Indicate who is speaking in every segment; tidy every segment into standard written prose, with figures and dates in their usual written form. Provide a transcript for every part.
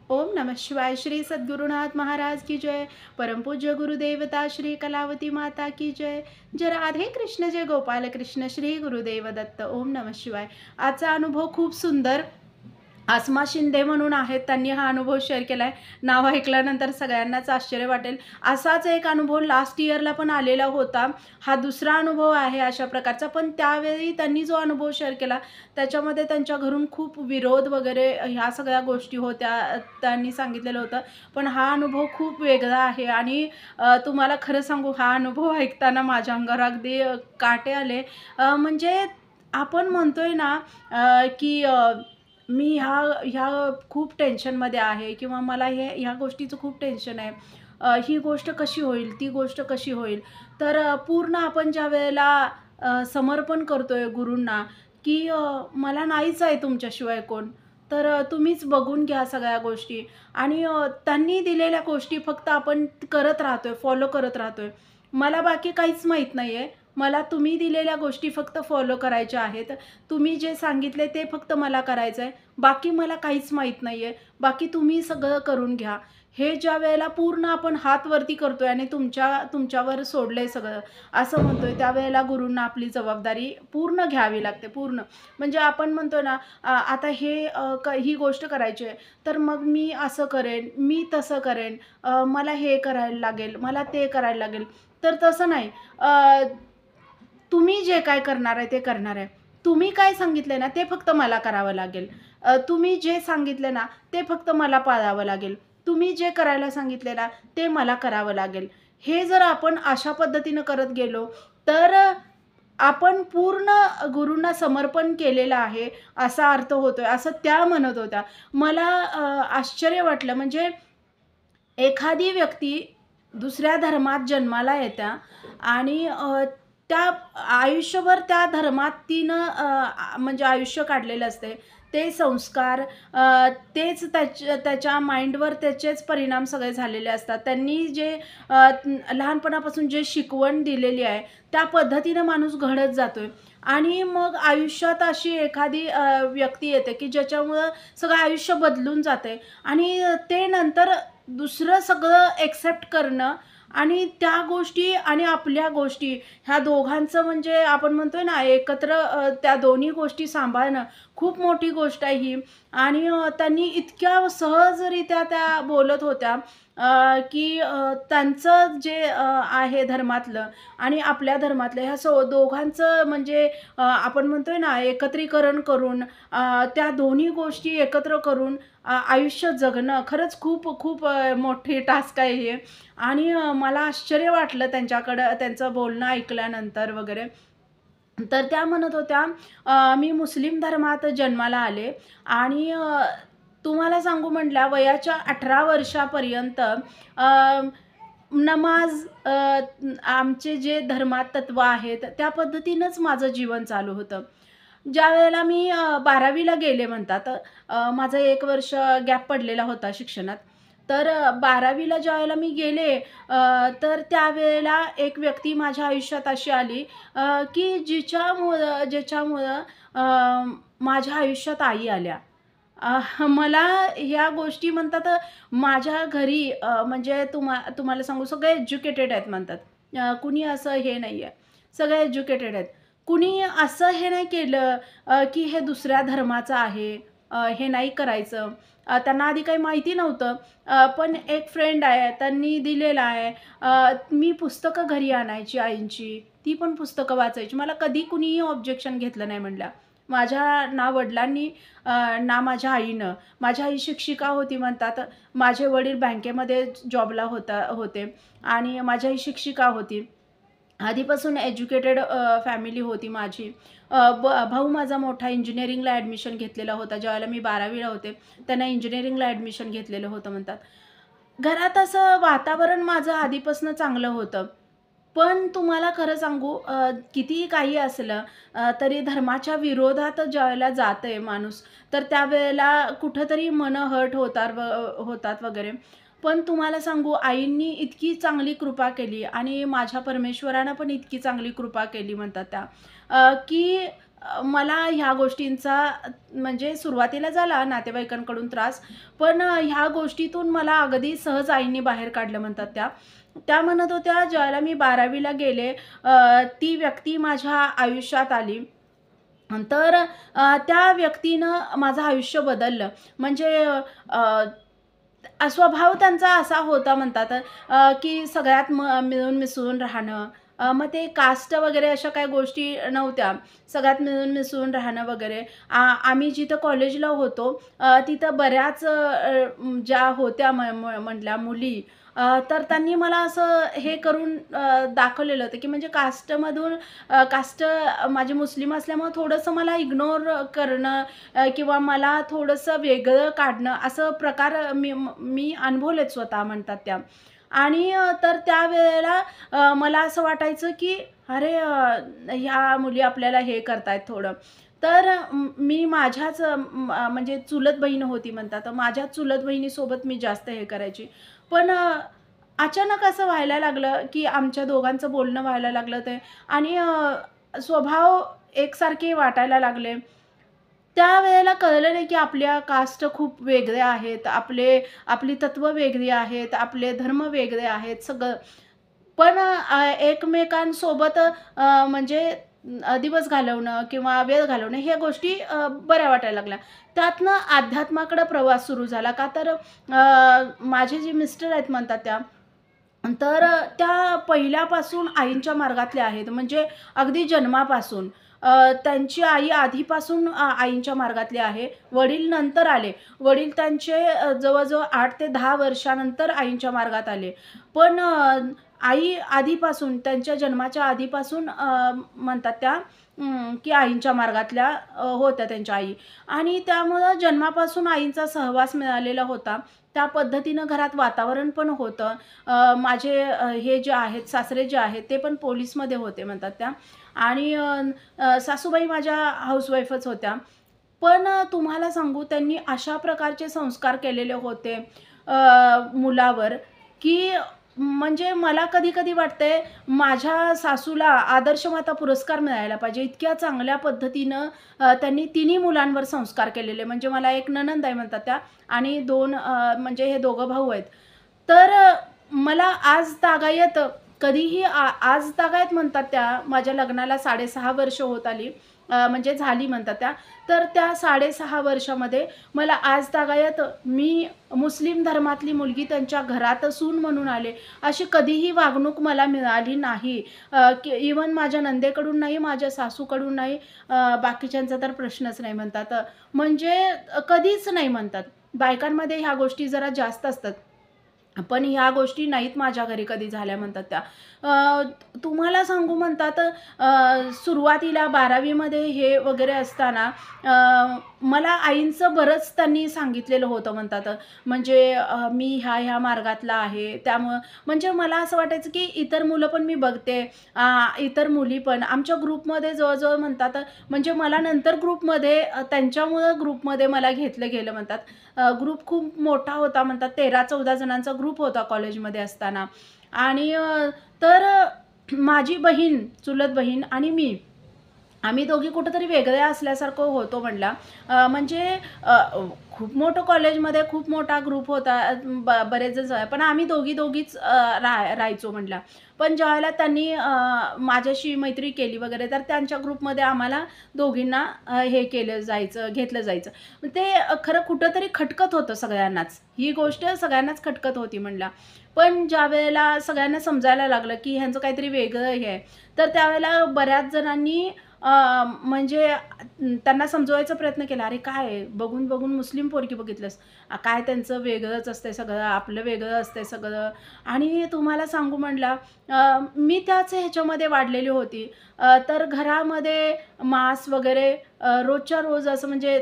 Speaker 1: ओम नमः शिवाय। श्री सद्गुरुनाथ महाराज की जय। परम पूज्य गुरुदेवता श्री कलावती माता की जय। जय राधे कृष्ण, जय गोपाल कृष्ण, श्री गुरुदेव दत्त। ओम नमः शिवाय। आजचा अनुभव खूप सुंदर। आसमा शिंदे म्हणून आहेत, त्यांनी हा अनुभव शेअर केलाय। नाव ऐकल्यानंतर सगळ्यांनाच आश्चर्य वाटेल। असाच एक अनुभव लास्ट इयरला पण आलेला होता। हा दुसरा अनुभव आहे अशा प्रकारचा, पण त्यावेळी त्यांनी जो अनुभव शेअर केला त्याच्यामध्ये त्यांच्या घरून खूप विरोध वगैरे ह्या सगळ्या गोष्टी होत्या, त्यांनी सांगितलेलं होतं. पण हा अनुभव खूप वेगळा आहे आणि तुम्हाला खरं सांगू, हा अनुभव ऐकताना माझ्या अंगावर अगदी काटे आले. म्हणजे आपण म्हणतोय ना, की मी ह्या ह्या खूप टेन्शनमध्ये आहे किंवा मला ह्या गोष्टीचं खूप टेन्शन आहे. ही गोष्ट कशी होईल, ती गोष्ट कशी होईल. तर पूर्ण आपण ज्यावेळेला समर्पण करतोय गुरूंना, की मला नाहीच आहे तुमच्याशिवाय कोण. तर तुम्हीच बघून घ्या सगळ्या गोष्टी आणि त्यांनी दिलेल्या गोष्टी फक्त आपण करत राहतोय, फॉलो करत राहतोय. मला बाकी काहीच माहीत नाहीये. मला तुम्ही दिलेल्या गोष्टी फक्त फॉलो करायच्या आहेत. तुम्ही जे सांगितले ते फक्त मला करायचं आहे. बाकी मला काहीच माहीत नाहीये. बाकी तुम्ही सगळं करून घ्या. हे ज्यावेळेला पूर्ण आपण हात वरती करतोय आणि तुमच्यावर सोडलंय सगळं, असं म्हणतोय, त्यावेळेला गुरूंना आपली जबाबदारी पूर्ण घ्यावी लागते, पूर्ण. म्हणजे आपण म्हणतो ना, आता हे ही गोष्ट करायची आहे, तर मग मी असं करेन, मी तसं करेन, मला हे करायला लागेल, मला ते करायला लागेल. तर तसं नाही. तुम्ही जे काय करणार आहे ते करणार आहे. तुम्ही काय सांगितले ना, ते फक्त मला करावं लागेल. तुम्ही जे सांगितले ना, ते फक्त मला पाळावं लागेल. तुम्ही जे करायला सांगितले ना, ते मला करावं लागेल. हे जर आपण अशा पद्धतीनं करत गेलो, तर आपण पूर्ण गुरूंना समर्पण केलेलं आहे, असा अर्थ होतोय, असं त्या म्हणत होत्या. मला आश्चर्य वाटलं. म्हणजे एखादी व्यक्ती दुसऱ्या धर्मात जन्माला येत्या आणि त्या आयुष्यभर त्या धर्मात तिनं म्हणजे आयुष्य काढलेलं असते. ते संस्कार, तेच त्याच्या माइंडवर त्याचेच परिणाम सगळे झालेले असतात. त्यांनी जे लहानपणापासून जे शिकवण दिलेली आहे, त्या पद्धतीनं माणूस घडत जातोय आणि मग आयुष्यात अशी एखादी व्यक्ती येते, की ज्याच्यामुळं सगळं आयुष्य बदलून जातंय आणि ते नंतर दुसरं सगळं एक्सेप्ट करणं आणि त्या गोष्टी आणि आपल्या गोष्टी ह्या दोघांचं, म्हणजे आपण म्हणतोय ना, एकत्र त्या दोन्ही गोष्टी सांभाळणं खूप मोठी गोष्ट आहे ही. आणि त्यांनी इतक्या सहजरित्या त्या बोलत होत्या, की त्यांचं जे आहे धर्मातलं आणि आपल्या धर्मातलं, ह्या दोघांचं म्हणजे आपण म्हणतोय ना, एकत्रीकरण करून त्या दोन्ही गोष्टी एकत्र करून आयुष्य जगणं खरंच खूप खूप मोठी टास्क आहे हे. आणि मला आश्चर्य वाटलं त्यांच्याकडं त्यांचं बोलणं ऐकल्यानंतर वगैरे. तर त्या म्हणत होत्या, मी मुस्लिम धर्मात जन्माला आले आणि तुम्हाला सांगू म्हटल्या, वयाच्या 18 वर्षापर्यंत नमाज, आमचे जे धर्मात तत्त्व आहेत त्या पद्धतीनंच माझं जीवन चालू होतं. ज्यावेळेला मी 12वीला गेले म्हणतात, माझं 1 वर्ष गॅप पडलेला होता शिक्षणात. तर 12वीला ज्यावेळेला मी गेले, तर त्यावेळेला एक व्यक्ती माझ्या आयुष्यात अशी आली, की ज्याच्यामुळं माझ्या आयुष्यात आई आल्या. मला ह्या गोष्टी म्हणतात, माझ्या घरी म्हणजे तुम्हाला सांगू, सगळे एज्युकेटेड आहेत म्हणतात. कुणी असं हे नाहीये. सगळे एज्युकेटेड आहेत. कुणी असं हे नाही केलं, की हे दुसऱ्या धर्माचं आहे, हे नाही करायचं. त्यांना आधी काही माहिती नव्हतं. पण एक फ्रेंड आहे, त्यांनी दिलेलं आहे. मी पुस्तकं घरी आणायची आईंची, ती पण पुस्तकं वाचायची. मला कधी कुणीही ऑब्जेक्शन घेतलं नाही म्हणल्या. माझ्या ना वडिलांनी, ना माझ्या आईनं. माझी आई शिक्षिका होती म्हणतात. माझे वडील बँकेमध्ये जॉबला होते आणि माझी आई शिक्षिका होती. आधीपासून एज्युकेटेड फॅमिली होती माझी. भाऊ माझा मोठा इंजिनिअरिंगला ॲडमिशन घेतलेला होता. ज्यावेळेला मी 12वीला होते, त्यांना इंजिनिअरिंगला ॲडमिशन घेतलेलं होतं म्हणतात. घरात असं वातावरण माझं आधीपासून चांगलं होतं. पण तुम्हाला खरं सांगू, कितीही काही असलं, तरी धर्माच्या विरोधात ज्यावेळेला जातंय माणूस, तर त्यावेळेला कुठेतरी मनं हर्ट होतात वगैरे. पण तुम्हाला सांगू, आईंनी इतकी चांगली कृपा केली आणि माझ्या परमेश्वरानं पण इतकी चांगली कृपा केली म्हणतात त्या, की मला ह्या गोष्टींचा म्हणजे सुरुवातीला झाला नातेवाईकांकडून त्रास, पण ह्या गोष्टीतून मला अगदी सहज आईंनी बाहेर काढलं म्हणतात त्या. त्या म्हणत होत्या, ज्यावेळेला मी 12वी गेले, ती व्यक्ती माझ्या आयुष्यात आली. तर त्या व्यक्तीनं माझं आयुष्य बदललं. म्हणजे स्वभाव त्यांचा असा होता म्हणतात, की सगळ्यात मिळून मिसळून राहणं. मग ते कास्ट वगैरे अशा काही गोष्टी नव्हत्या. सगळ्यात मिळून मिसळून राहणं वगैरे. आम्ही जिथं कॉलेजला होतो, तिथं बऱ्याच ज्या होत्या म्हटल्या मुली, तर त्यांनी मला असं हे करून दाखवलेलं होतं, की म्हणजे कास्टमधून कास्ट माझी मुस्लिम असल्यामुळं थोडंसं मला इग्नोर करणं, किंवा मला थोडंसं वेगळं काढणं, असं प्रकार मी अनुभवलेत स्वतः म्हणतात त्या. आणि तर त्यावेळेला मला असं वाटायचं, की अरे, ह्या मुली आपल्याला हे करतायत थोडं. तर मी माझ्याच म्हणजे चुलत बहीण होती म्हणतात, तर माझ्या चुलत बहिणीसोबत मी जास्त हे करायची. पण अचानक असं व्हायला लागलं, की आमच्या दोघांचं बोलणं व्हायला लागलं ते, आणि स्वभाव एकसारखे वाटायला लागले. त्यावेळेला कळलं नाही, की आपल्या कास्ट खूप वेगळ्या आहेत. आपली तत्त्व वेगळी आहेत. आपले धर्म वेगळे आहेत सगळं. पण एकमेकांसोबत म्हणजे दिवस घालवणं किंवा वेळ घालवणं ह्या गोष्टी बऱ्या वाटायला लागल्या. त्यातनं अध्यात्माकडे प्रवास सुरू झाला. का तर माझे जे मिस्टर आहेत म्हणतात त्या, तर त्या पहिल्यापासून आईंच्या मार्गातल्या आहेत. म्हणजे अगदी जन्मापासून. त्यांची आई आधीपासून आईंच्या मार्गातली आहे. वडील नंतर आले. वडील त्यांचे जवळ-जवळ 8 ते 10 वर्षानंतर आईंच्या मार्गात आले. पण आई आधीपासून त्यांच्या जन्माच्या आधीपासून म्हणतात त्या, की आईंच्या मार्गातल्या होत्या त्यांच्या आई. आणि त्यामुळं जन्मापासून आईंचा सहवास मिळालेला होता. त्या पद्धतीनं घरात वातावरण पण होतं. माझे हे जे आहेत, सासरे जे आहेत, ते पण पोलिसमध्ये होते म्हणतात त्या. आणि सासूबाई माझ्या हाउसवाईफच होत्या. पण तुम्हाला सांगू, त्यांनी अशा प्रकारचे संस्कार केलेले होते मुलावर, की म्हणजे मला कधी-कधी वाटतंय माझ्या सासूला आदर्श माता पुरस्कार मिळायला पाहिजे. इतक्या चांगल्या पद्धतीनं त्यांनी तिन्ही मुलांवर संस्कार केलेले. म्हणजे मला एक नणंद आहे म्हणतात त्या, आणि 2 म्हणजे हे दोघं भाऊ आहेत. तर मला आजतागायत कधीही आजतागायत म्हणतात त्या, माझ्या लग्नाला 6.5 वर्ष होत आली, म्हणजे झाली म्हणतात त्या. तर त्या 6.5 वर्षामध्ये मला आजतागायत मी मुस्लिम धर्मातली मुलगी त्यांच्या घरात सून म्हणून आले, अशी कधीही वागणूक मला मिळाली नाही. की इव्हन माझ्या नंदेकडून नाही, माझ्या सासूकडून नाही, बाकीच्यांचा तर प्रश्नच नाही म्हणतात. म्हणजे कधीच नाही म्हणतात. बायकांमध्ये ह्या गोष्टी जरा जास्त असतात. पण ह्या गोष्टी नाहीत माझ्या घरी कधी झाल्या म्हणतात त्या. अ, तुम्हाला सांगू म्हणतात, सुरुवातीला 12वी हे वगैरे असताना मला आईंचं बरंच त्यांनी सांगितलेलं होतं म्हणतात. म्हणजे मी ह्या मार्गातला आहे. त्यामुळं म्हणजे मला असं वाटायचं, की इतर मुलं पण मी बघते, इतर मुली पण आमच्या ग्रुपमध्ये जवळ म्हणतात, म्हणजे मला नंतर ग्रुपमध्ये त्यांच्यामुळं ग्रुपमध्ये मला घेतलं गेलं म्हणतात. ग्रुप खूप मोठा होता म्हणतात. 13-14 जणांचा ग्रुप होता कॉलेजमध्ये असताना. आणि तर माझी बहीण, चुलत बहीण आणि मी, आम्ही दोघी कुठेतरी वेगळ्या असल्यासारखं होतो म्हणला. म्हणजे खूप मोठं कॉलेजमध्ये खूप मोठा ग्रुप होता. बरेच जण, पण आम्ही दोघीच राहायचो म्हणला. पण ज्यावेळेला त्यांनी माझ्याशी मैत्री केली वगैरे, तर त्यांच्या ग्रुपमध्ये आम्हाला दोघींना हे केलं जायचं, घेतलं जायचं. ते खरं कुठेतरी खटकत होतं सगळ्यांनाच. ही गोष्ट सगळ्यांनाच खटकत होती म्हणला. पण ज्यावेळेला सगळ्यांना समजायला लागलं, की ह्यांचं काहीतरी वेगळं हे आहे, तर त्यावेळेला बऱ्याच जणांनी म्हणजे त्यांना समजवायचा प्रयत्न केला. "अरे काय आहे? बघून मुस्लिम पोरगी बघितलंस? काय त्यांचं वेगळंच असतंय सगळं, आपलं वेगळं असतंय सगळं." आणि तुम्हाला सांगू म्हणला, मी त्याच ह्याच्यामध्ये वाढलेली होती. तर घरामध्ये मांस वगैरे रोजच्या रोज असं म्हणजे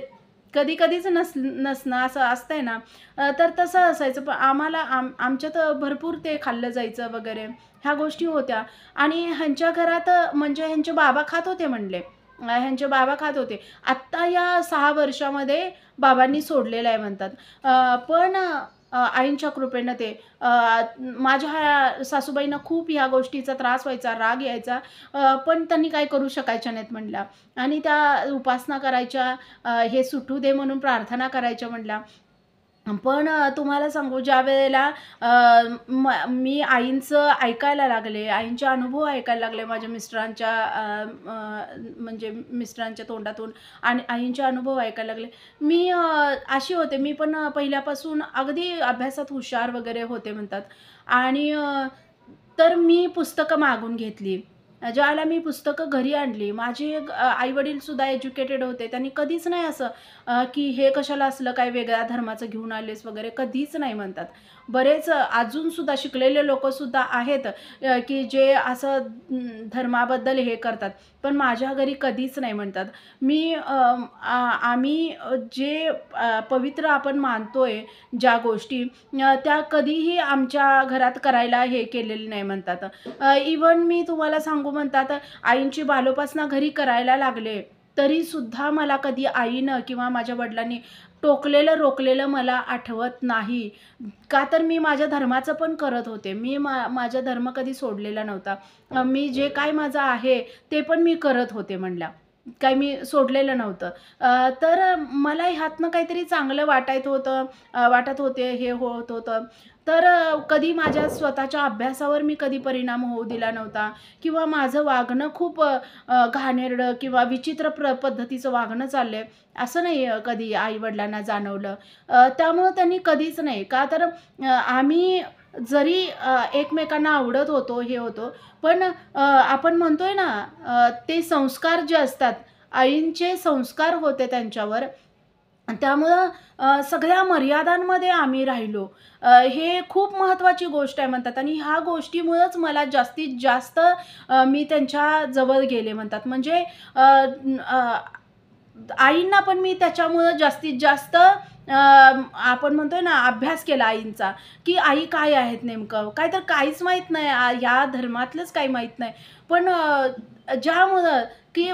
Speaker 1: कधी-कधीच नसणं असं असतंय ना, तर तसं असायचं. पण आम्हाला आमच्यात भरपूर ते खाल्लं जायचं वगैरे, ह्या गोष्टी होत्या. आणि ह्यांच्या घरात म्हणजे ह्यांचे बाबा खात होते म्हणले. ह्यांचे बाबा खात होते. आत्ता या 6 वर्षामध्ये बाबांनी सोडलेलं आहे म्हणतात. पण आईंच्या कृपेनं ते माझ्या ह्या सासूबाईंना खूप ह्या गोष्टीचा त्रास व्हायचा, राग यायचा. पण त्यांनी काही करू शकायच्या नाहीत म्हणल्या आणि त्या उपासना करायच्या, हे सुटू दे म्हणून प्रार्थना करायच्या म्हणल्या. पण तुम्हाला सांगू ज्यावेळेला अ, मी आईंचं ऐकायला लागले, आईंचे अनुभव ऐकायला लागले माझ्या मिस्टरांच्या म्हणजे मिस्टरांच्या तोंडातून आणि आईंचे अनुभव ऐकायला लागले. मी अशी होते, मी पण पहिल्यापासून अगदी अभ्यासात हुशार वगैरे होते म्हणतात आणि तर मी पुस्तकं मागून घेतली. ज्यावेळेला मी पुस्तकं घरी आणली, माझे आई-वडीलसुद्धा एज्युकेटेड होते. त्यांनी कधीच नाही असं की हे कशाला असलं काय वेगळ्या धर्माचं घेऊन आलेस वगैरे कधीच नाही म्हणतात. बरेच अजूनसुद्धा शिकलेले लोकंसुद्धा आहेत की जे असं धर्माबद्दल हे करतात. पण माझ्या घरी कधीच नाही म्हणतात. मी आम्ही जे पवित्र आपण मानतोय ज्या गोष्टी त्या कधीही आमच्या घरात करायला हे केलेलं नाही म्हणतात. इव्हन मी तुम्हाला सांगू म्हणतात आईंची बालोपासना घरी करायला लागले, तरीसुद्धा मला कधी आईनं किंवा माझ्या वडिलांनी टोकलेलं, रोकलेलं मला आठवत नाही. का तर मी माझ्या धर्माचं पण करत होते. मी माझा धर्म कधी सोडलेला नव्हता. मी जे काय माझं आहे ते पण मी करत होते म्हणल्या. काही मी सोडलेलं नव्हतं. तर मला ह्यातनं काहीतरी चांगलं वाटत होते, हे होत होतं. तर कधी माझ्या स्वतःच्या अभ्यासावर मी कधी परिणाम होऊ दिला नव्हता किंवा माझं वागणं खूप घाणेरडं किंवा विचित्र पद्धतीचं वागणं चाललंय, असं नाही कधी आई-वडिलांना जाणवलं. त्यामुळं त्यांनी कधीच नाही. का तर आम्ही जरी एकमेकांना आवडत होतो, हे होतो, पण आपण म्हणतोय ना ते संस्कार जे असतात, आईंचे संस्कार होते त्यांच्यावर. त्यामुळं सगळ्या मर्यादांमध्ये आम्ही राहिलो. हे खूप महत्त्वाची गोष्ट आहे म्हणतात आणि ह्या गोष्टीमुळंच मला जास्तीत जास्त मी त्यांच्या जवळ गेले म्हणतात. म्हणजे आईंना पण मी त्याच्यामुळं जास्तीत जास्त आपण म्हणतोय ना अभ्यास केला आईंचा, की आई काय आहेत नेमकं? काय तर काहीच माहीत नाही. ह्या धर्मातलंच काही माहीत नाही. पण ज्यामुळं की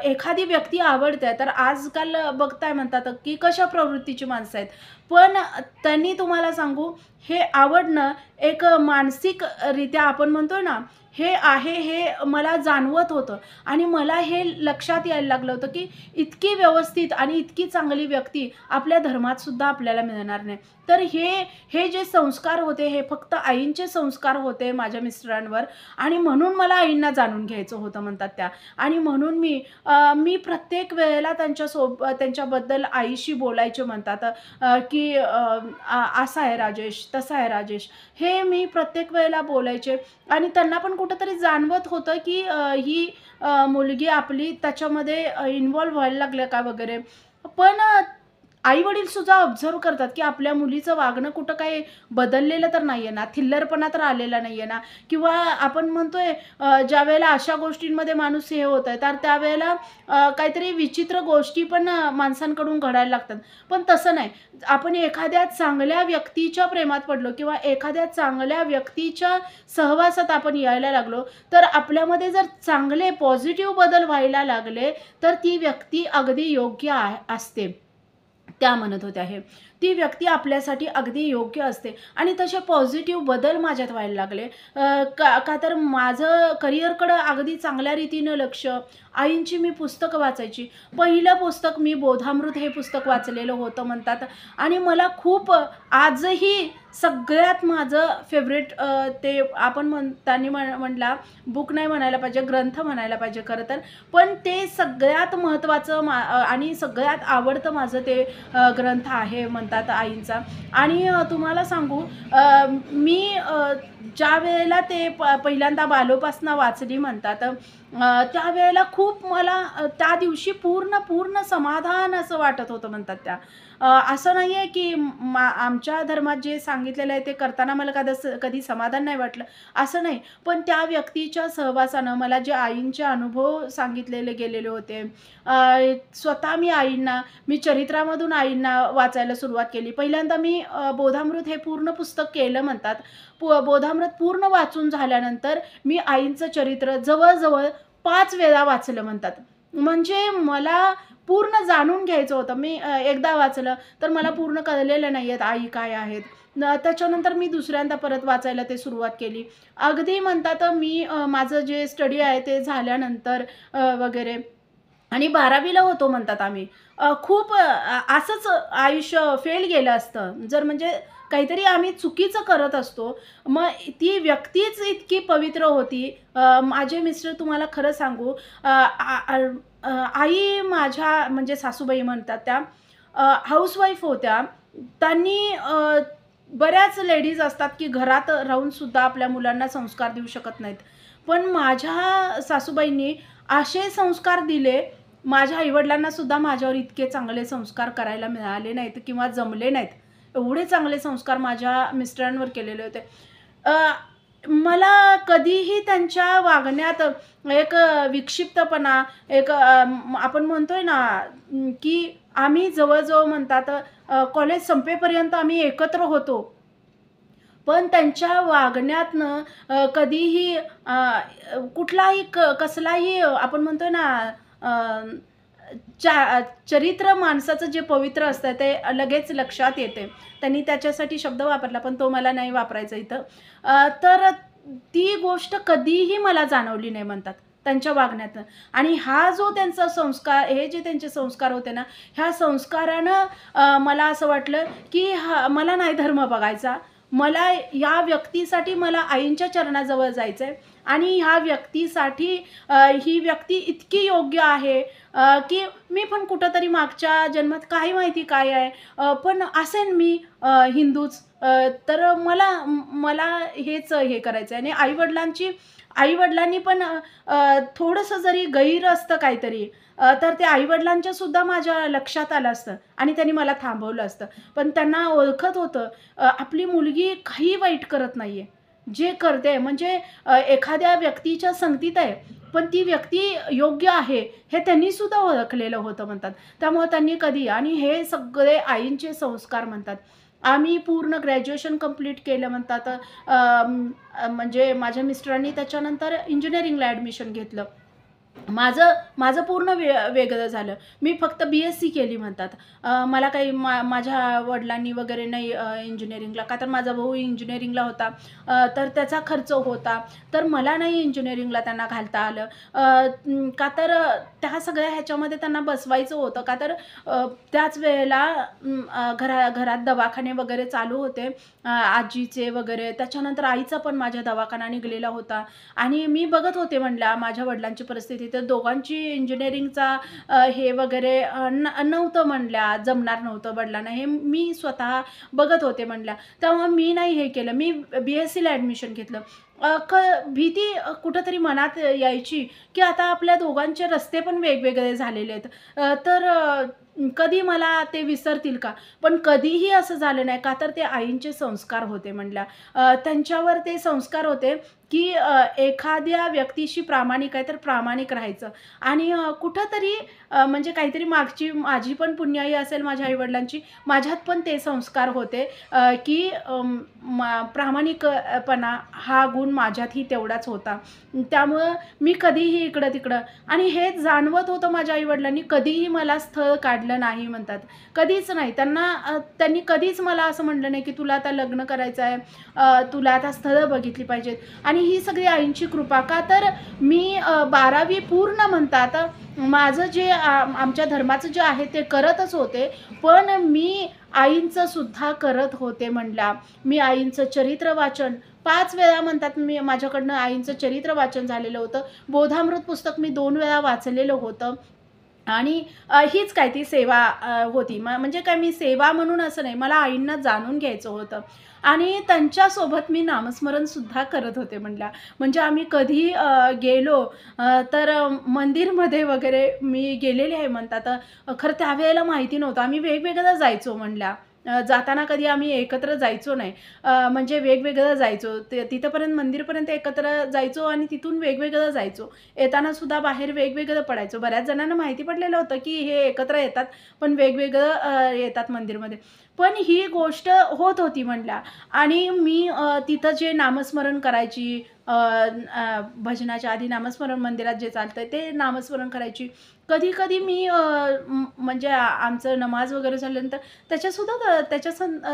Speaker 1: एखादी व्यक्ती आवडते, तर आजकाल बघताय म्हणतात, की कशा प्रवृत्तीची माणसं आहेत. पण त्यांनी तुम्हाला सांगू, हे आवडणं एक मानसिकरित्या आपण म्हणतोय ना, हे आहे हे मला जाणवत होतं आणि मला हे लक्षात यायला लागलं होतं, की इतकी व्यवस्थित आणि इतकी चांगली व्यक्ती आपल्या धर्मात सुद्धा आपल्याला मिळणार नाही. तर हे हे जे संस्कार होते, हे फक्त आईंचे संस्कार होते माझ्या मिस्टरांवर आणि म्हणून मला आईंना जाणून घ्यायचं होतं म्हणतात त्या. आणि म्हणून मी प्रत्येक वेळेला त्यांच्याबद्दल आईशी बोलायचे म्हणतात की असा आहे राजेश, तसा आहे राजेश. हे मी प्रत्येक वेळेला बोलायचे आणि त्यांना पण कुठेतरी जाणवत होतं की ही मुलगी आपली त्याच्यामध्ये इन्व्हॉल्व व्हायला लागल्या का वगैरे. पण आई-वडील सुद्धा ऑब्झर्व्ह करतात, की आपल्या मुलीचं वागणं कुठं काही बदललेलं तर नाहीये ना, थिल्लरपणा तर आलेला नाहीये ना किंवा आपण म्हणतोय ज्यावेळेला अशा गोष्टींमध्ये माणूस हे होतंय, तर त्यावेळेला काहीतरी विचित्र गोष्टी पण माणसांकडून घडायला लागतात. पण तसं नाही. आपण एखाद्या चांगल्या व्यक्तीच्या प्रेमात पडलो किंवा एखाद्या चांगल्या व्यक्तीच्या सहवासात आपण यायला लागलो, तर आपल्यामध्ये जर चांगले पॉझिटिव्ह बदल व्हायला लागले, तर ती व्यक्ती अगदी योग्य असते. त्या म्हणत होत्या हे. ती व्यक्ती आपल्यासाठी अगदी योग्य असते आणि तसे पॉझिटिव्ह बदल माझ्यात व्हायला लागले. का का तर माझं करिअरकडं अगदी चांगल्या रीतीनं लक्ष. आईंची मी पुस्तकं वाचायची. पहिलं पुस्तक मी बोधामृत हे पुस्तक वाचलेलं होतं म्हणतात आणि मला खूप आजही सगळ्यात माझं फेव्हरेट ते आपण त्यांनी म्हटला बुक नाही म्हणायला पाहिजे, ग्रंथ म्हणायला पाहिजे खरं तर. पण ते सगळ्यात महत्त्वाचं आणि सगळ्यात आवडतं माझं ते ग्रंथ आहे म्हणतात आईंचा. आणि तुम्हाला सांगू मी ज्यावेळेला ते पहिल्यांदा बालोपासना वाचली म्हणतात त्यावेळेला खूप मला त्या दिवशी पूर्ण समाधान असं वाटत होतं म्हणतात त्या. असं नाही आहे की आमच्या धर्मात जे सांगितलेलं आहे ते करताना मला कधी समाधान नाही वाटलं, असं नाही. पण त्या व्यक्तीच्या सहवासानं मला जे आईंचे अनुभव सांगितलेले गेलेले होते, स्वतः मी चरित्रामधून आईंना वाचायला सुरुवात केली. पहिल्यांदा मी बोधामृत हे पूर्ण पुस्तक केलं म्हणतात. बोधामृत पूर्ण वाचून झाल्यानंतर मी आईंचं चरित्र जवळ-जवळ 5 वेळा वाचलं म्हणतात. म्हणजे मला पूर्ण जाणून घ्यायचं होतं. मी एकदा वाचलं तर मला पूर्ण कळलेलं नाही आहेत आई काय आहेत. त्याच्यानंतर मी दुसऱ्यांदा परत वाचायला ते सुरुवात केली. अगदी म्हणतात मी माझं जे स्टडी आहे ते झाल्यानंतर वगैरे आणि 12वीला होतो म्हणतात आम्ही. खूप असंच आयुष्य फेल गेलं असतं. जर म्हणजे काहीतरी आम्ही चुकीचं करत असतो. मग ती व्यक्तीच इतकी पवित्र होती. माझे मिस्टर तुम्हाला खरं सांगू आई माझ्या म्हणजे सासूबाई म्हणतात त्या हाउसवाईफ होत्या. त्यांनी बऱ्याच लेडीज असतात, की घरात राहून सुद्धा आपल्या मुलांना संस्कार देऊ शकत नाहीत. पण माझ्या सासूबाईंनी असे संस्कार दिले, माझ्या आई-वडिलांना सुद्धा माझ्यावर इतके चांगले संस्कार करायला मिळाले नाहीत किंवा जमले नाहीत. एवढे चांगले संस्कार माझ्या मिस्टरांवर केलेले होते. अ, मला कधीही त्यांच्या वागण्यात एक विक्षिप्तपणा, एक आपण म्हणतोय ना, की आम्ही जवळ म्हणतात कॉलेज संपेपर्यंत आम्ही एकत्र होतो. पण त्यांच्या वागण्यातनं कधीही कुठलाही कसलाही आपण म्हणतोय ना अ, चरित्र माणसाचं जे पवित्र असतं ते लगेच लक्षात येते. त्यांनी त्याच्यासाठी शब्द वापरला, पण तो मला नाही वापरायचा इथं. तर ती गोष्ट कधीही मला जाणवली नाही म्हणतात त्यांच्या वागण्यातनं. आणि हा जो त्यांचा संस्कार हे जे त्यांचे संस्कार होते ना, ह्या संस्कारानं मला असं वाटलं, की मला नाही धर्म बघायचा. मला या व्यक्तीसाठी मला आईंच्या चरणाजवळ जायचंय आणि ह्या व्यक्तीसाठी ही व्यक्ती इतकी योग्य आहे की मी पण कुठेतरी मागच्या जन्मात काय माहिती काय आहे पण असेन मी हिंदूच तर मला मला हेच हे करायचं आहे आणि आई-वडिलांनी पण थोडंसं जरी गैर असतं काहीतरी तर ते आई-वडिलांच्या सुद्धा माझ्या लक्षात आलं असतं आणि त्यांनी मला थांबवलं असतं. पण त्यांना ओळखत होतं आपली मुलगी काही वाईट करत नाहीये. जे करते म्हणजे एखाद्या व्यक्तीच्या संगतीत आहे, पण ती व्यक्ती योग्य आहे, हे त्यांनी सुद्धा ओळखलेलं होतं म्हणतात. त्यामुळे त्यांनी कधी आणि हे सगळे आईंचे संस्कार म्हणतात. आम्ही पूर्ण ग्रॅज्युएशन कंप्लीट केलं म्हणतात. म्हणजे माझ्या मिस्टरांनी त्याच्यानंतर इंजिनिअरिंगला ॲडमिशन घेतलं. माझं माझं पूर्ण वेगळं झालं. मी फक्त बी-एस-सी केली म्हणतात. मला काही माझ्या वडिलांनी वगैरे नाही इंजिनिअरिंगला का तर माझा भाऊ इंजिनिअरिंगला होता. तर त्याचा खर्च होता. तर मला नाही इंजिनिअरिंगला त्यांना घालता आलं. का तर त्या सगळ्या ह्याच्यामध्ये त्यांना बसवायचं होतं. का तर त्याच वेळेला घरात दवाखाने वगैरे चालू होते आजीचे वगैरे. त्याच्यानंतर आईचा पण माझ्या दवाखाना निघालेला होता आणि मी बघत होते म्हणल्या माझ्या वडिलांची परिस्थिती. तर दोघांची इंजिनिअरिंगचा हे वगैरे नव्हतं म्हणल्या, जमणार नव्हतं वडिलांना. हे मी स्वतः बघत होते म्हणल्या. तेव्हा मी नाही हे केलं. मी बी-एस-सीला ॲडमिशन घेतलं. भीती कुठेतरी मनात यायची, की आता आपल्या दोघांचे रस्ते पण वेगवेगळे झालेले आहेत. तर कधी मला ते विसरतील का? पण कधीही असं झालं नाही का तर ते आईंचे संस्कार होते म्हणल्या. त्यांच्यावर ते संस्कार होते, की एखाद्या व्यक्तीशी प्रामाणिक आहे तर प्रामाणिक राहायचं आणि कुठेतरी म्हणजे काहीतरी मागची माझी पण पुण्याई असेल माझ्या आई-वडिलांची, माझ्यात पण ते संस्कार होते की प्रामाणिकपणा हा गुण माझ्यातही तेवढाच होता. त्यामुळं मी कधीही इकडं-तिकडं आणि हे जाणवत होतं माझ्या आई-वडिलांनी कधीही मला स्थळ काढलं नाही म्हणतात. कधीच नाही. त्यांनी कधीच मला असं म्हटलं नाही, की तुला आता लग्न करायचं आहे, तुला आता स्थळं बघितली पाहिजेत आणि ही सगळी आईंची कृपा. का तर मी 12वी पूर्ण म्हणतात माझं जे आमच्या धर्माचं जे आहे ते करतच होते. पण मी आईंचं सुद्धा करत होते म्हणल्या. मी आईंचं चरित्र वाचन 5 वेळा म्हणतात मी माझ्याकडनं आईंचं चरित्र वाचन झालेलं होतं. बोधामृत पुस्तक मी 2 वेळा वाचलेलं होतं. आणि हीच काय ती सेवा होती. म्हणजे काय मी सेवा म्हणून असं नाही, मला आईंना जाणून घ्यायचं होतं आणि त्यांच्यासोबत मी नामस्मरणसुद्धा करत होते म्हणल्या. म्हणजे आम्ही कधी गेलो तर मंदिरमध्ये वगैरे मी गेलेले आहे म्हणतात. खरं त्यावेळेला माहिती नव्हतं. आम्ही वेगवेगळं जायचो म्हणल्या. जाताना कधी आम्ही एकत्र जायचो नाही. म्हणजे वेगवेगळं जायचो. तिथपर्यंत मंदिरपर्यंत एकत्र जायचो आणि तिथून वेगवेगळं जायचो. येताना सुद्धा बाहेर वेगवेगळं पडायचो. बऱ्याच जणांना माहिती पडलेलं होतं, की हे एकत्र येतात, पण वेगवेगळं येतात मंदिरमध्ये. पण ही गोष्ट होत होती म्हणल्या. आणि मी तिथं जे नामस्मरण करायची, भजनाच्या आधी नामस्मरण मंदिरात जे चालतंय ते नामस्मरण करायची. कधी-कधी मी म्हणजे आमचं नमाज वगैरे झाल्यानंतर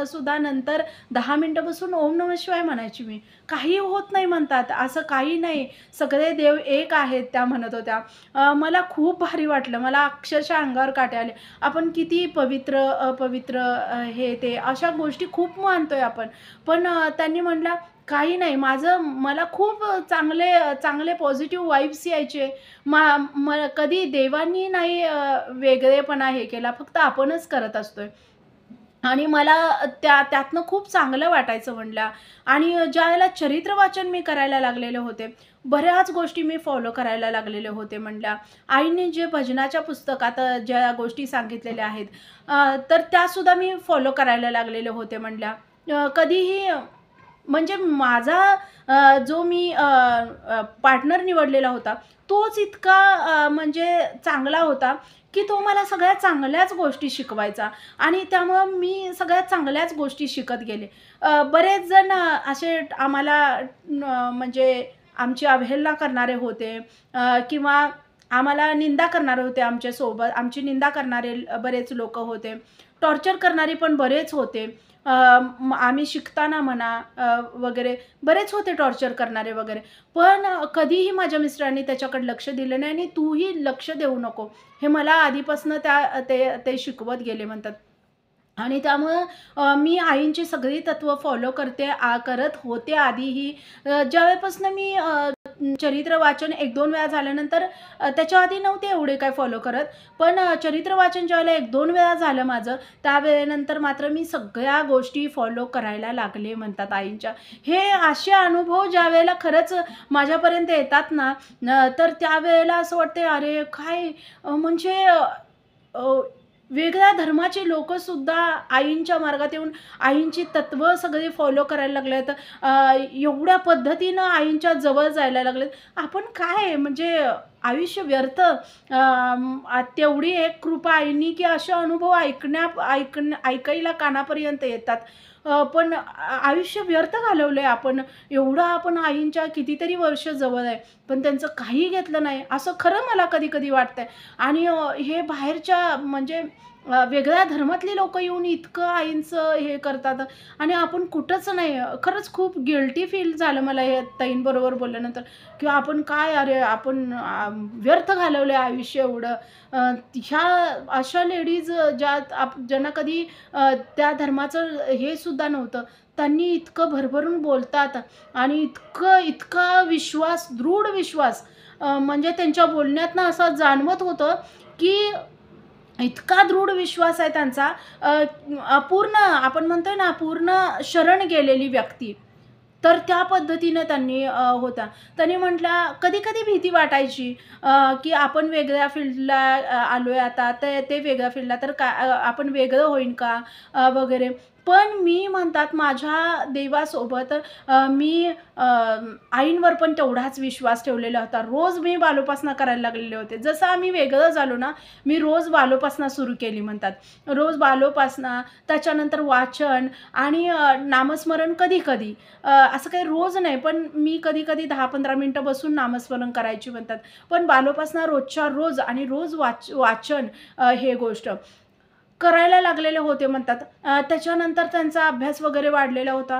Speaker 1: सुद्धा नंतर 10 मिनिटं बसून ओम नमः शिवाय म्हणायची मी. काही होत नाही म्हणतात, असं काही नाही, सगळे देव एक आहेत त्या म्हणत होत्या. मला खूप भारी वाटलं. मला अक्षरशः अंगावर काटे आले. आपण किती पवित्र, अपवित्र, हे ते अशा गोष्टी खूप मानतोय आपण. पण त्यांनी म्हटलं, "काही नाही, मला खूप चांगले पॉझिटिव्ह वाइब्स यायचे. कधी देवांनी नाही वेगळेपणा हे केला, फक्त आपणच करत असतोय." आणि मला त्यातनं खूप चांगलं वाटायचं म्हणल्या. आणि ज्यावेळेला चरित्र वाचन मी करायला लागलेले होते, बऱ्याच गोष्टी मी फॉलो करायला लागलेले होते म्हणल्या. आईने जे भजनाच्या पुस्तकात ज्या गोष्टी सांगितलेल्या आहेत, तर त्यासुद्धा मी फॉलो करायला लागलेले होते म्हणल्या. कधीही म्हणजे माझा जो मी पार्टनर निवडलेला होता, तोच इतका म्हणजे चांगला होता, की तो मला सगळ्या चांगल्याच गोष्टी शिकवायचा आणि त्यामुळं मी सगळ्या चांगल्याच गोष्टी शिकत गेले. बरेच जण असे आम्हाला म्हणजे आमची अवहेलना करणारे होते, किंवा आम्हाला निंदा करणारे होते आमच्यासोबत. आमची निंदा करणारे बरेच लोकं होते. टॉर्चर करणारे पण बरेच होते. आम्ही शिकताना म्हणा, वगैरे बरेच होते टॉर्चर करणारे वगैरे. पण कधीही माझ्या मिस्टरांनी त्याच्याकडे लक्ष दिलं नाही आणि तूही लक्ष देऊ नको, हे मला आधीपासून ते शिकवत गेले म्हणतात. आणि त्यामुळं मी आईंची सगळी तत्त्व फॉलो करत होते आधीही. ज्यावेळेपासून मी चरित्र वाचन 1-2 वेळा झाल्यानंतर, त्याच्या आधी नव्हते एवढे काय फॉलो करत. पण चरित्र वाचन ज्यावेळेला 1-2 वेळा झालं माझं, त्यावेळेनंतर मात्र मी सगळ्या गोष्टी फॉलो करायला लागले म्हणतात आईंच्या. हे असे अनुभव ज्यावेळेला खरंच माझ्यापर्यंत येतात ना, तर त्यावेळेला असं वाटतंय, अरे काय, म्हणजे वेगळ्या धर्माची लोकंसुद्धा आईंच्या मार्गात येऊन आईंची तत्त्व सगळी फॉलो करायला लागलेत. एवढ्या पद्धतीनं आईंच्या जवळ जायला लागलेत. आपण काय म्हणजे आयुष्य व्यर्थ, तेवढी एक कृपा आईंनी, की असे अनुभव ऐकायला कानापर्यंत येतात. पण आयुष्य व्यर्थ घालवलंय आपण. एवढं आपण आईंच्या कितीतरी वर्ष जवळ आहे, पण त्यांचं काही घेतलं नाही, असं खरं मला कधी-कधी वाटतंय. आणि हे बाहेरच्या म्हणजे वेगळ्या धर्मातली लोकं येऊन इतकं आईंचं हे करतात आणि आपण कुठंच नाही. खरंच खूप गिल्टी फील झालं मला हे ताईंबरोबर बोलल्यानंतर, की आपण काय, अरे आपण व्यर्थ घालवलं आयुष्य एवढं. ह्या अशा लेडीज ज्यांना कधी त्या धर्माचं हे सुद्धा नव्हतं, त्यांनी इतकं भरभरून बोलतात आणि इतका विश्वास, दृढ विश्वास, म्हणजे त्यांच्या बोलण्यातनं असं जाणवत होतं, की इतका दृढ विश्वास आहे त्यांचा. पूर्ण आपण म्हणतोय ना, पूर्ण शरण गेलेली व्यक्ती. तर त्या पद्धतीनं त्यांनी होता. त्यांनी म्हटलं, कधी-कधी भीती वाटायची, की आपण वेगळ्या फील्डला आलोय आता, ते वेगळ्या फील्डला, तर आपण वेगळं होईन का, वगैरे. पण मी म्हणतात माझ्या देवासोबत मी आईंवर पण तेवढाच विश्वास ठेवलेला होता. रोज मी बालोपासना करायला लागलेले होते. जसं आम्ही वेगळं झालो ना, मी रोज बालोपासना सुरू केली म्हणतात. रोज बालोपासना, त्याच्यानंतर वाचन आणि नामस्मरण कधी-कधी. असं काही रोज नाही, पण मी कधी-कधी 10-15 मिनिटं बसून नामस्मरण करायची म्हणतात. पण बालोपासना रोजच्या रोज आणि रोज वाचन, हे गोष्ट करायला लागलेले होते म्हणतात. त्याच्यानंतर त्यांचा अभ्यास वगैरे वाढलेला होता.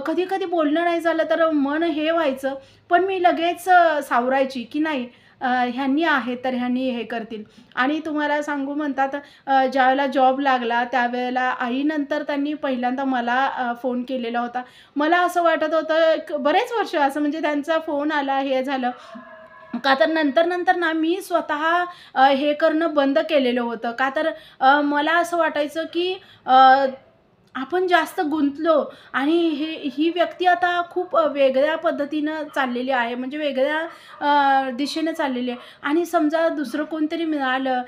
Speaker 1: कधी-कधी बोलणं नाही झालं तर मन हे व्हायचं, पण मी लगेच सावरायची, की नाही, ह्यांनी आहे तर ह्यांनी हे करतील. आणि तुम्हाला सांगू म्हणतात, ज्यावेळेला जॉब लागला त्यावेळेला आईनंतर त्यांनी पहिल्यांदा मला फोन केलेला होता. मला असं वाटत होतं बरेच वर्ष असं म्हणजे त्यांचा फोन आला, हे झालं. का तर नंतर ना मी स्वतः हे करणं बंद केलेलं होतं. का तर मला असं वाटायचं, की आपण जास्त गुंतलो आणि ही व्यक्ती आता खूप वेगळ्या पद्धतीनं चाललेली आहे, म्हणजे वेगळ्या दिशेने चाललेली आहे आणि समजा दुसरं कोणतरी मिळालं,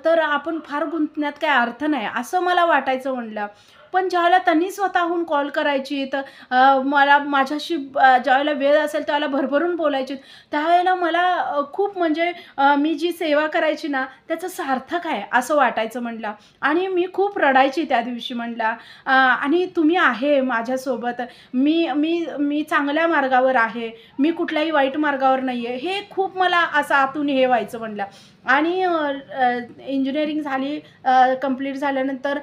Speaker 1: तर आपण फार गुंतण्यात काही अर्थ नाही, असं मला वाटायचं म्हणलं. पण ज्यावेळेला त्यांनी स्वतःहून कॉल करायची, तर मला माझ्याशी ज्यावेळेला वेळ असेल त्यावेळेला भरभरून बोलायची. त्यावेळेला मला खूप म्हणजे मी जी सेवा करायची ना, त्याचं सार्थक आहे असं वाटायचं म्हटलं. आणि मी खूप रडायची त्या दिवशी म्हटलं. आणि तुम्ही आहे माझ्यासोबत. मी मी मी चांगल्या मार्गावर आहे. मी कुठल्याही वाईट मार्गावर नाही आहे. हे खूप मला असं आतून हे व्हायचं म्हटलं. आणि इंजिनिअरिंग झाली, कंप्लीट झाल्यानंतर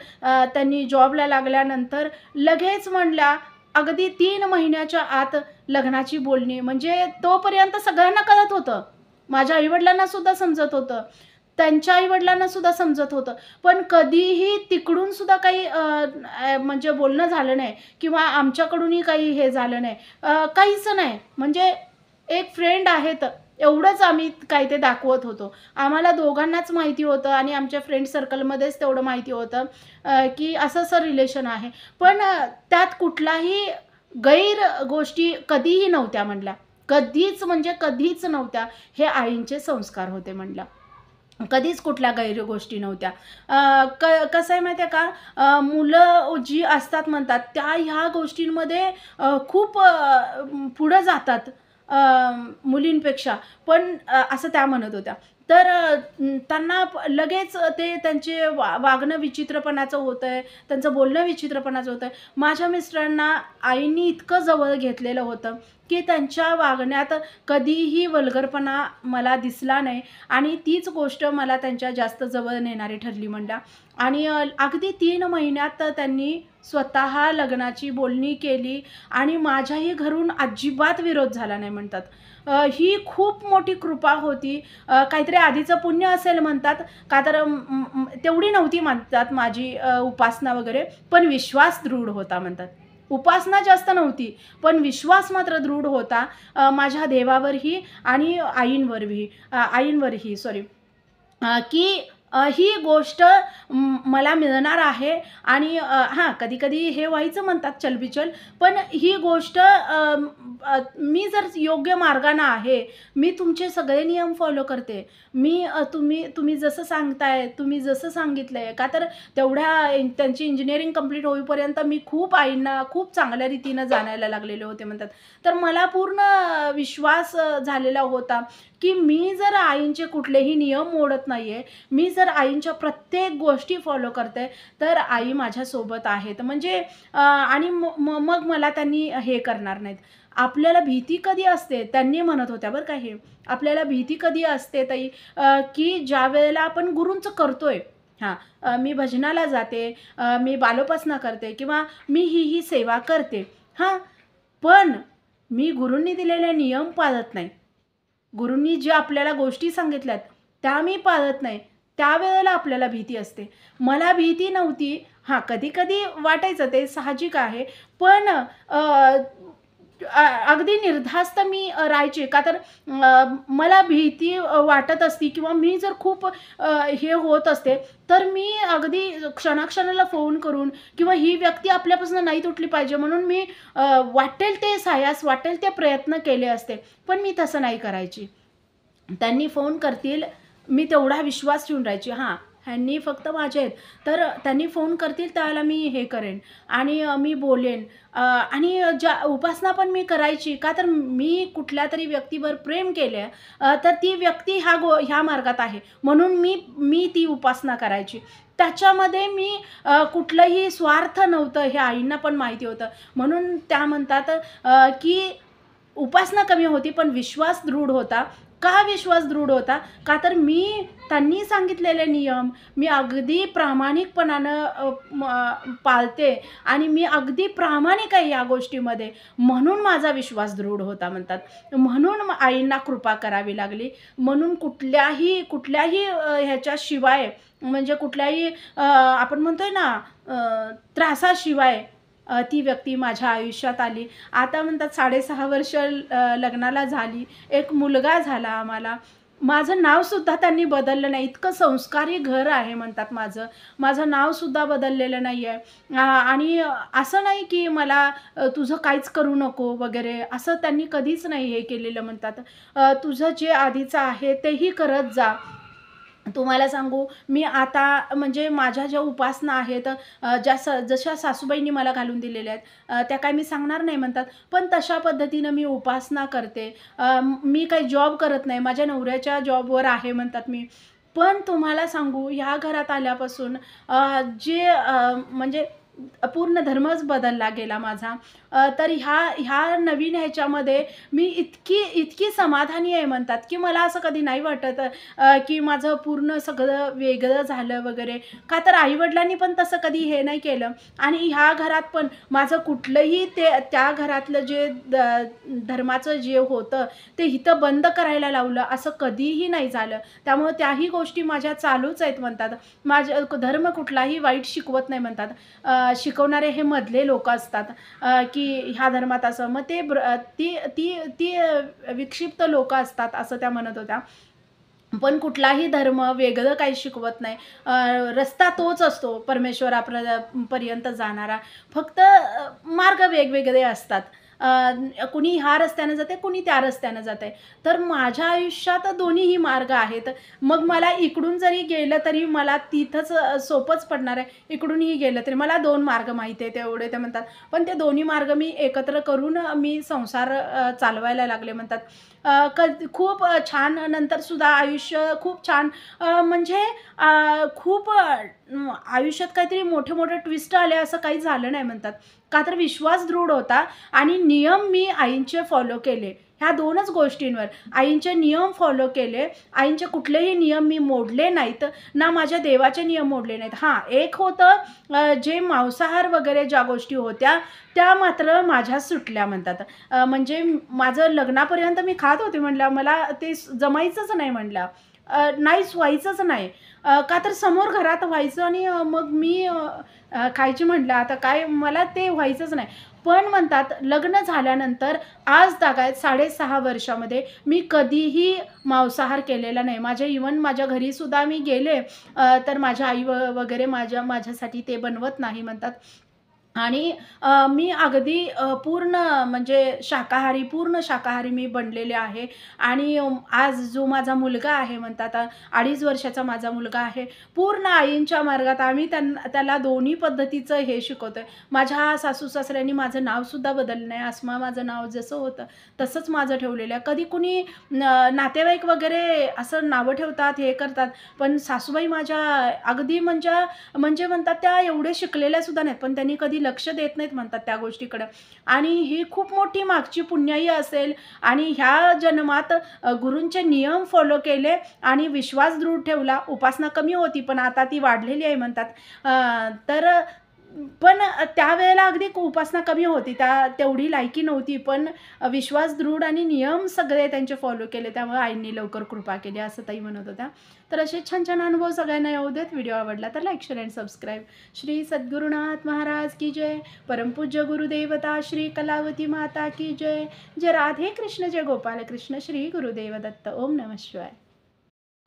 Speaker 1: त्यांनी जॉबला लागल्यानंतर लगेच म्हणल्या अगदी 3 महिन्याच्या आत लग्नाची बोलणी. म्हणजे तोपर्यंत सगळ्यांना कळत होतं. माझ्या आई-वडिलांना सुद्धा समजत होतं. त्यांच्या आई-वडिलांना सुद्धा समजत होतं. पण कधीही तिकडून सुद्धा काही म्हणजे बोलणं झालं नाही किंवा आमच्याकडूनही काही हे झालं नाही. काहीच नाही. म्हणजे एक फ्रेंड आहेत एवढंच आम्ही काय ते दाखवत होतो. आम्हाला दोघांनाच माहिती होतं आणि आमच्या फ्रेंड सर्कलमध्येच तेवढं माहिती होतं की असं-असं रिलेशन आहे. पण त्यात कुठलाही गैर गोष्टी कधीही नव्हत्या म्हणल्या. कधीच म्हणजे कधीच नव्हत्या. हे आईंचे संस्कार होते म्हणलं. कधीच कुठल्या गैर गोष्टी नव्हत्या. कसं आहे माहिती आहे का? मुलं जी असतात म्हणतात त्या ह्या गोष्टींमध्ये खूप पुढं जातात मुलींपेक्षा. पण असं त्या म्हणत होत्या. तर त्यांना लगेच ते त्यांचे वागणं विचित्रपणाचं होतंय, त्यांचं बोलणं विचित्रपणाचं होतंय. माझ्या मिस्टरांना आईंनी इतकं जवळ घेतलेलं होतं, की त्यांच्या वागण्यात कधीही वल्गरपणा मला दिसला नाही आणि तीच गोष्ट मला त्यांच्या जास्त जवळ नेणारी ठरली म्हणल्या. आणि अगदी 3 महिन्यात त्यांनी स्वतः लग्नाची बोलणी केली आणि माझ्याही घरून अजिबात विरोध झाला नाही म्हणतात. ही खूप मोठी कृपा होती. काहीतरी आधीचं पुण्य असेल म्हणतात, का तर तेवढी नव्हती म्हणतात माझी उपासना वगैरे, पण विश्वास दृढ होता म्हणतात. उपासना जास्त नव्हती, पण विश्वास मात्र दृढ होता माझ्या देवावरही आणि आईंवरही सॉरी. की ही गोष्ट मला मिळणार आहे आणि हां, कधी-कधी हे व्हायचं म्हणतात चलबिचल, पण ही गोष्ट मी जर योग्य मार्गाने आहे, मी तुमचे सगळे नियम फॉलो करते. मी तुम्ही जसं सांगताय, तुम्ही जसं सांगितलंय, का तर त्यांची इंजिनिअरिंग कंप्लीट होईपर्यंत मी खूप आईंना खूप चांगल्या रीतीनं जाणायला लागलेले होते म्हणतात. तर मला पूर्ण विश्वास झालेला होता, की मी जर आईंचे कुठलेही नियम मोडत नाहीये, मी जर आईंच्या प्रत्येक गोष्टी फॉलो करते, तर आई माझ्यासोबत आहेत. म्हणजे आणि मग मला त्यांनी हे करणार नाहीत. आपल्याला भीती कधी असते, त्यांनी म्हणत होत्या बरं का हे, आपल्याला भीती कधी असते ताई, की ज्यावेळेला आपण गुरूंचं करतोय. हां, मी भजनाला जाते, मी बालोपासना करते किंवा मी ही सेवा करते. हां, पण मी गुरूंनी दिलेले नियम पाळत नाही. गुरूंनी जे आपल्याला गोष्टी सांगितल्यात, त्या मी पाळत नाही. त्यावेळेला आपल्याला भीती असते. मला भीती नव्हती. हां, कधी-कधी वाटायचं ते साहजिक आहे. पण अगदी निर्धास्त मी राहायचे. का तर मला भीती वाटत असती किंवा मी जर खूप हे होत असते, तर मी अगदी क्षणाक्षणाला फोन करून किंवा ही व्यक्ती आपल्यापासून नाही तुटली पाहिजे म्हणून मी वाटेल ते सायास, वाटेल ते प्रयत्न केले असते. पण मी तसं नाही करायची. त्यांनी फोन करतील, मी तेवढा विश्वास ठेवून राहायची. हां, ह्यांनी फक्त माझे आहेत. तर त्यांनी फोन करतील त्यावेळेला मी हे करेन आणि मी बोलेन. आणि ज्या उपासना पण मी करायची. का तर मी कुठल्यातरी व्यक्तीवर प्रेम केलं, तर ती व्यक्ती ह्या मार्गात आहे. म्हणून मी ती उपासना करायची. त्याच्यामध्ये मी कुठलंही स्वार्थ नव्हतं हे आईंना पण माहिती होतं. म्हणून त्या म्हणतात की उपासना कमी होती, पण विश्वास दृढ होता. का विश्वास दृढ होता? का तर त्यांनी सांगितलेले नियम मी अगदी प्रामाणिकपणानं पाळते आणि मी अगदी प्रामाणिक आहे या गोष्टीमध्ये. म्हणून माझा विश्वास दृढ होता म्हणतात. म्हणून आईंना कृपा करावी लागली. म्हणून कुठल्याही ह्याच्याशिवाय म्हणजे कुठल्याही आपण म्हणतोय ना त्रासाशिवाय ती व्यक्ती माझ्या आयुष्यात आली. आता म्हणतात 6.5 वर्ष लग्नाला झाली. एक मुलगा झाला आम्हाला. माझं नावसुद्धा त्यांनी बदललं नाही. इतकं संस्कारी घर आहे म्हणतात माझं. माझं नावसुद्धा बदललेलं नाही आहे. आणि असं नाही की मला तुझं काहीच करू नको वगैरे असं त्यांनी कधीच नाही हे केलेलं म्हणतात. तुझं जे आधीचं आहे तेही करत जा. तुम्हाला सांगू, मी आता म्हणजे माझ्या ज्या उपासना आहेत, जशा सासूबाईंनी मला घालून दिलेल्या आहेत, त्या काही मी सांगणार नाही म्हणतात, पण तशा पद्धतीनं मी उपासना करते. मी काही जॉब करत नाही, माझ्या नवऱ्याच्या जॉबवर आहे म्हणतात मी. पण तुम्हाला सांगू, ह्या घरात आल्यापासून म्हणजे पूर्ण धर्मच बदलला गेला माझा. तर ह्या नवीन ह्याच्यामध्ये मी इतकी इतकी समाधानी आहे म्हणतात, की मला असं कधी नाही वाटत की माझं पूर्ण सगळं वेगळं झालं वगैरे. का तर आई-वडिलांनी पण तसं कधी हे नाही केलं आणि ह्या घरात पण माझं कुठलंही त्या घरातलं जे धर्माचं जे होतं, ते इथं बंद करायला लावलं असं कधीही नाही झालं. त्यामुळे त्याही गोष्टी माझ्या चालूच आहेत म्हणतात. माझ्या धर्म कुठलाही वाईट शिकवत नाही म्हणतात. शिकवणारे हे मधले लोकं असतात, की ह्या धर्मात असं. मग ते ती ती ती विक्षिप्त लोकं असतात असं त्या म्हणत होत्या. पण कुठलाही धर्म वेगळं काही शिकवत नाही. रस्ता तोच असतो पर्यंत जाणारा. फक्त मार्ग वेगवेगळे असतात. कुणी ह्या रस्त्यानं जाते, कुणी त्या रस्त्यानं जाते. तर माझ्या आयुष्यात दोन्हीही मार्ग आहेत. मग मला इकडून जरी गेलं तरी मला तिथंच सोपंच पडणार आहे. इकडूनही गेलं तरी मला 2 मार्ग माहिती आहे तेवढे ते म्हणतात. पण ते दोन्ही मार्ग मी एकत्र करून मी संसार चालवायला लागले म्हणतात. खूप छान नंतरसुद्धा आयुष्य खूप छान म्हणजे खूप आयुष्यात काहीतरी मोठे-मोठे ट्विस्ट आले असं काही झालं नाही म्हणतात. का तर विश्वास दृढ होता आणि नियम मी आईंचे फॉलो केले. ह्या 2च गोष्टींवर. आईंचे नियम फॉलो केले. आईंचे कुठलेही नियम मी मोडले नाहीत, ना माझ्या देवाचे नियम मोडले नाहीत. हां, एक होतं जे मांसाहार वगैरे ज्या गोष्टी होत्या, त्या मात्र माझ्या सुटल्या म्हणतात. म्हणजे माझं लग्नापर्यंत मी खात होते म्हटल्यावर मला ते जमायचंच नाही म्हटलं. नाहीच व्हायचंच नाही. का तर समोर घरात व्हायचं आणि मग मी खायची म्हटलं आता काय मला ते व्हायचंच नाही. पण म्हणतात लग्न झाल्यानंतर आज तागायत 6.5 वर्षामध्ये मी कधीही मांसाहार केलेला नाही. माझ्या घरीसुद्धा मी गेले तर माझ्या आई वगैरे माझ्यासाठी ते बनवत नाही म्हणतात. आणि मी अगदी पूर्ण म्हणजे पूर्ण शाकाहारी मी बनलेले आहे आणि आज जो माझा मुलगा आहे म्हणतात 2.5 वर्षाचा माझा मुलगा आहे. पूर्ण आईंच्या मार्गात आम्ही त्याला दोन्ही पद्धतीचं हे शिकवतोय. माझ्या सासू-सासऱ्यांनी माझं नावसुद्धा बदललं नाही. अस्मा माझं नाव जसं होतं तसंच माझं ठेवलेलं आहे. कधी कुणी नातेवाईक वगैरे असं नावं ठेवतात, हे करतात. पण सासूबाई माझ्या अगदी म्हणजे म्हणतात त्या एवढे शिकलेल्या सुद्धा नाहीत. पण त्यांनी कधी लक्ष देत नाहीत म्हणतात त्या गोष्टीकडं आणि ही खूप मोठी मागची पुण्याई असेल आणि ह्या जन्मात गुरूंचे नियम फॉलो केले आणि विश्वास दृढ ठेवला. उपासना कमी होती पण आता ती वाढलेली आहे म्हणतात. तर पण त्यावेळेला अगदी उपासना कमी होती. तेवढी लायकी नव्हती. पण विश्वास दृढ आणि नियम सगळे त्यांचे फॉलो केले. त्यामुळे आईंनी लवकर कृपा केली असं ताई म्हणत होत्या. तर असे छान-छान अनुभव सगळ्यांना येऊ देत. व्हिडिओ आवडला तर लाईक, शेअर आणि सबस्क्राईब. श्री सद्गुरुनाथ महाराज की जय. परमपूज्य गुरुदेवता श्री कलावती माता की जय. जय राधे कृष्ण, जय गोपाल कृष्ण. श्री गुरुदेव दत्त. ओम नमः शिवाय.